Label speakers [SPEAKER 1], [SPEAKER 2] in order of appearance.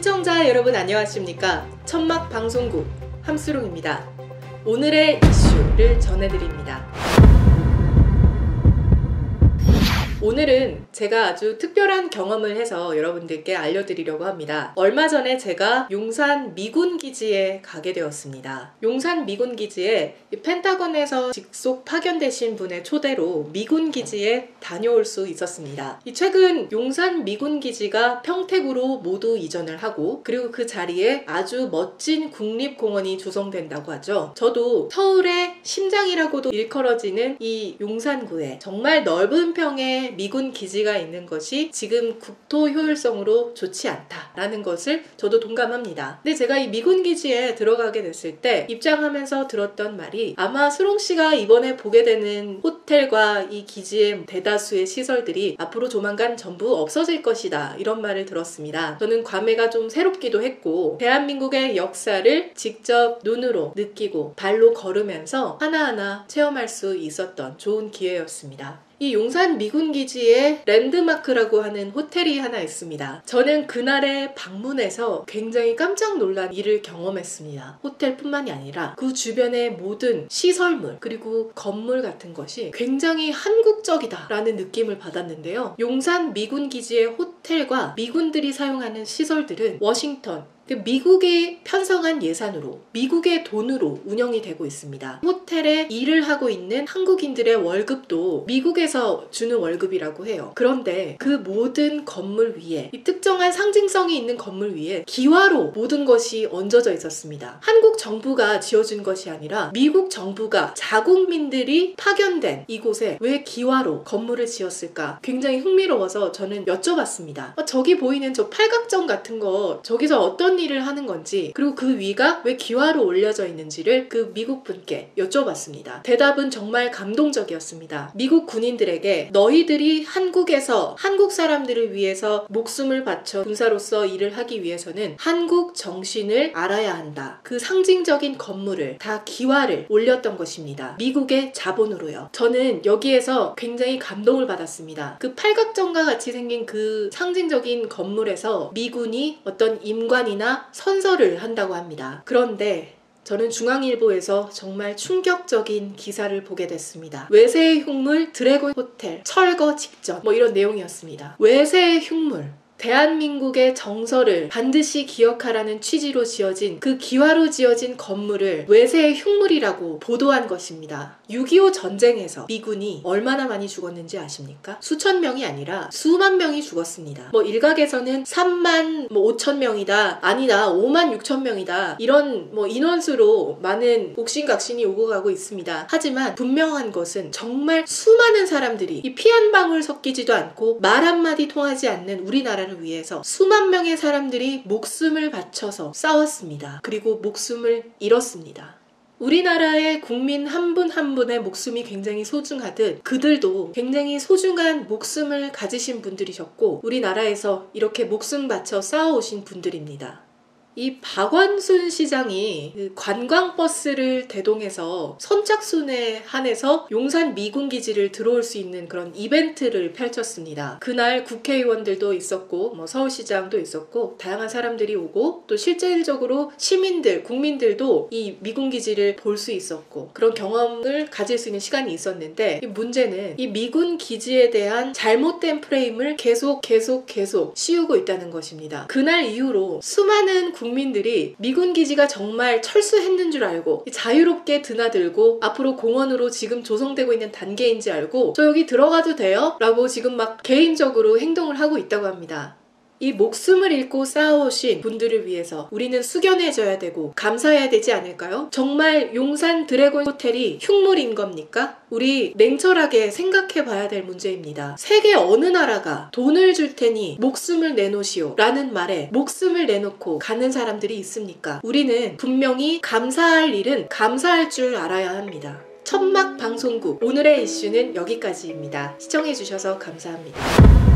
[SPEAKER 1] 시청자 여러분 안녕하십니까? 천막 방송국 함수롱입니다. 오늘의 이슈를 전해드립니다. 오늘은 제가 아주 특별한 경험을 해서 여러분들께 알려드리려고 합니다. 얼마 전에 제가 용산 미군기지에 가게 되었습니다. 용산 미군기지에 펜타곤에서 직속 파견되신 분의 초대로 미군기지에 다녀올 수 있었습니다. 최근 용산 미군기지가 평택으로 모두 이전을 하고, 그리고 그 자리에 아주 멋진 국립공원이 조성된다고 하죠. 저도 서울의 심장이라고도 일컬어지는 이 용산구에 정말 넓은 평의 미군 기지가 있는 것이 지금 국토 효율성으로 좋지 않다라는 것을 저도 동감합니다. 근데 제가 이 미군 기지에 들어가게 됐을 때 입장하면서 들었던 말이, 아마 수롱씨가 이번에 보게 되는 호텔과 이 기지의 대다수의 시설들이 앞으로 조만간 전부 없어질 것이다, 이런 말을 들었습니다. 저는 감회가 좀 새롭기도 했고, 대한민국의 역사를 직접 눈으로 느끼고 발로 걸으면서 하나하나 체험할 수 있었던 좋은 기회였습니다. 이 용산 미군기지에 랜드마크라고 하는 호텔이 하나 있습니다. 저는 그날에 방문해서 굉장히 깜짝 놀란 일을 경험했습니다. 호텔뿐만이 아니라 그 주변의 모든 시설물 그리고 건물 같은 것이 굉장히 한국적이다라는 느낌을 받았는데요. 용산 미군기지의 호텔과 미군들이 사용하는 시설들은 워싱턴, 미국이 편성한 예산으로, 미국의 돈으로 운영이 되고 있습니다. 호텔에 일을 하고 있는 한국인들의 월급도 미국에서 주는 월급이라고 해요. 그런데 그 모든 건물 위에, 이 특정한 상징성이 있는 건물 위에 기와로 모든 것이 얹어져 있었습니다. 한국 정부가 지어준 것이 아니라 미국 정부가 자국민들이 파견된 이곳에 왜 기와로 건물을 지었을까? 굉장히 흥미로워서 저는 여쭤봤습니다. 저기 보이는 저 팔각정 같은 거, 저기서 어떤 일을 하는 건지, 그리고 그 위가 왜 기와로 올려져 있는지를 그 미국 분께 여쭤봤습니다. 대답은 정말 감동적이었습니다. 미국 군인들에게 너희들이 한국에서 한국 사람들을 위해서 목숨을 바쳐 군사로서 일을 하기 위해서는 한국 정신을 알아야 한다. 그 상징적인 건물을 다 기와를 올렸던 것입니다. 미국의 자본으로요. 저는 여기에서 굉장히 감동을 받았습니다. 그 팔각정과 같이 생긴 그 상징적인 건물에서 미군이 어떤 임관이나 선서를 한다고 합니다. 그런데 저는 중앙일보에서 정말 충격적인 기사를 보게 됐습니다. 외세의 흉물 드래곤 호텔 철거 직전, 이런 내용이었습니다. 외세의 흉물, 대한민국의 정서를 반드시 기억하라는 취지로 지어진 그 기와로 지어진 건물을 외세의 흉물이라고 보도한 것입니다. 6.25 전쟁에서 미군이 얼마나 많이 죽었는지 아십니까? 수천 명이 아니라 수만 명이 죽었습니다. 일각에서는 3만 5천 명이다, 아니다 5만 6천 명이다, 이런 인원수로 많은 옥신각신이 오고 가고 있습니다. 하지만 분명한 것은 정말 수많은 사람들이 이 피 한 방울 섞이지도 않고 말 한마디 통하지 않는 우리나라를 위해서 수만 명의 사람들이 목숨을 바쳐서 싸웠습니다. 그리고 목숨을 잃었습니다. 우리나라의 국민 한 분 한 분의 목숨이 굉장히 소중하듯 그들도 굉장히 소중한 목숨을 가지신 분들이셨고, 우리나라에서 이렇게 목숨 바쳐 싸워오신 분들입니다. 이 박원순 시장이 그 관광버스를 대동해서 선착순에 한해서 용산 미군기지를 들어올 수 있는 그런 이벤트를 펼쳤습니다. 그날 국회의원들도 있었고 서울시장도 있었고 다양한 사람들이 오고, 또 실질적으로 시민들, 국민들도 이 미군기지를 볼 수 있었고 그런 경험을 가질 수 있는 시간이 있었는데, 이 문제는 이 미군기지에 대한 잘못된 프레임을 계속 씌우고 있다는 것입니다. 그날 이후로 수많은 국민들이 미군기지가 정말 철수했는 줄 알고 자유롭게 드나들고 앞으로 공원으로 지금 조성되고 있는 단계인지 알고 저 여기 들어가도 돼요? 라고 지금 막 개인적으로 행동을 하고 있다고 합니다. 이 목숨을 잃고 싸워오신 분들을 위해서 우리는 숙연해져야 되고 감사해야 되지 않을까요? 정말 용산 드래곤 호텔이 흉물인 겁니까? 우리 냉철하게 생각해 봐야 될 문제입니다. 세계 어느 나라가 돈을 줄 테니 목숨을 내놓으시오 라는 말에 목숨을 내놓고 가는 사람들이 있습니까? 우리는 분명히 감사할 일은 감사할 줄 알아야 합니다. 천막 방송국 오늘의 이슈는 여기까지입니다. 시청해주셔서 감사합니다.